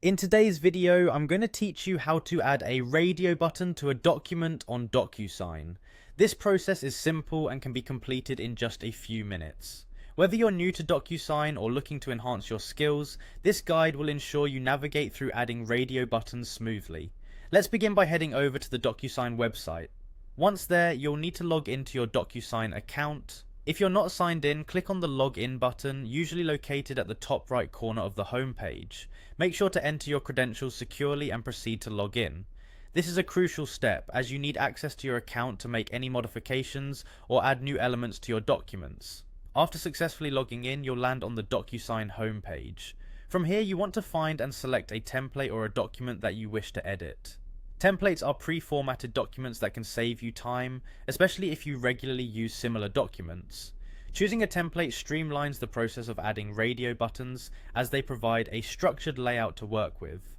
In today's video, I'm going to teach you how to add a radio button to a document on DocuSign. This process is simple and can be completed in just a few minutes. Whether you're new to DocuSign or looking to enhance your skills, this guide will ensure you navigate through adding radio buttons smoothly. Let's begin by heading over to the DocuSign website. Once there, you'll need to log into your DocuSign account. If you're not signed in, click on the Login button, usually located at the top right corner of the home page. Make sure to enter your credentials securely and proceed to log in. This is a crucial step as you need access to your account to make any modifications or add new elements to your documents. After successfully logging in, you'll land on the DocuSign home page. From here, you want to find and select a template or a document that you wish to edit. Templates are pre-formatted documents that can save you time, especially if you regularly use similar documents. Choosing a template streamlines the process of adding radio buttons as they provide a structured layout to work with.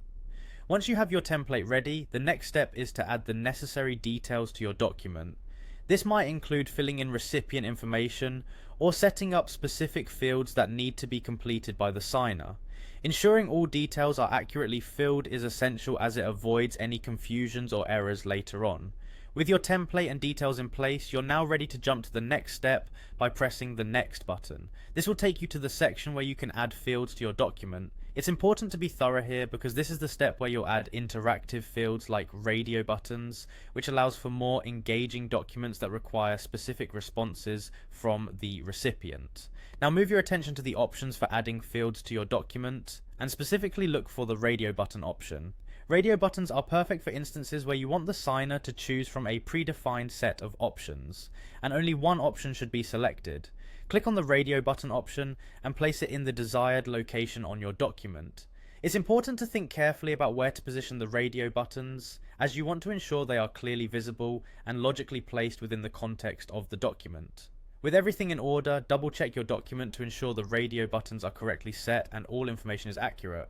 Once you have your template ready, the next step is to add the necessary details to your document. This might include filling in recipient information or setting up specific fields that need to be completed by the signer. Ensuring all details are accurately filled is essential as it avoids any confusions or errors later on. With your template and details in place, you're now ready to jump to the next step by pressing the Next button. This will take you to the section where you can add fields to your document. It's important to be thorough here because this is the step where you'll add interactive fields like radio buttons, which allows for more engaging documents that require specific responses from the recipient. Now move your attention to the options for adding fields to your document, and specifically look for the radio button option. Radio buttons are perfect for instances where you want the signer to choose from a predefined set of options, and only one option should be selected. Click on the radio button option and place it in the desired location on your document. It's important to think carefully about where to position the radio buttons, as you want to ensure they are clearly visible and logically placed within the context of the document. With everything in order, double check your document to ensure the radio buttons are correctly set and all information is accurate.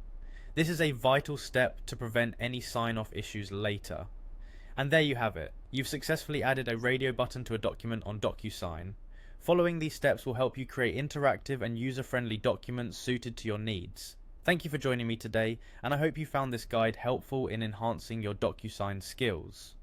This is a vital step to prevent any sign-off issues later. And there you have it. You've successfully added a radio button to a document on DocuSign. Following these steps will help you create interactive and user-friendly documents suited to your needs. Thank you for joining me today, and I hope you found this guide helpful in enhancing your DocuSign skills.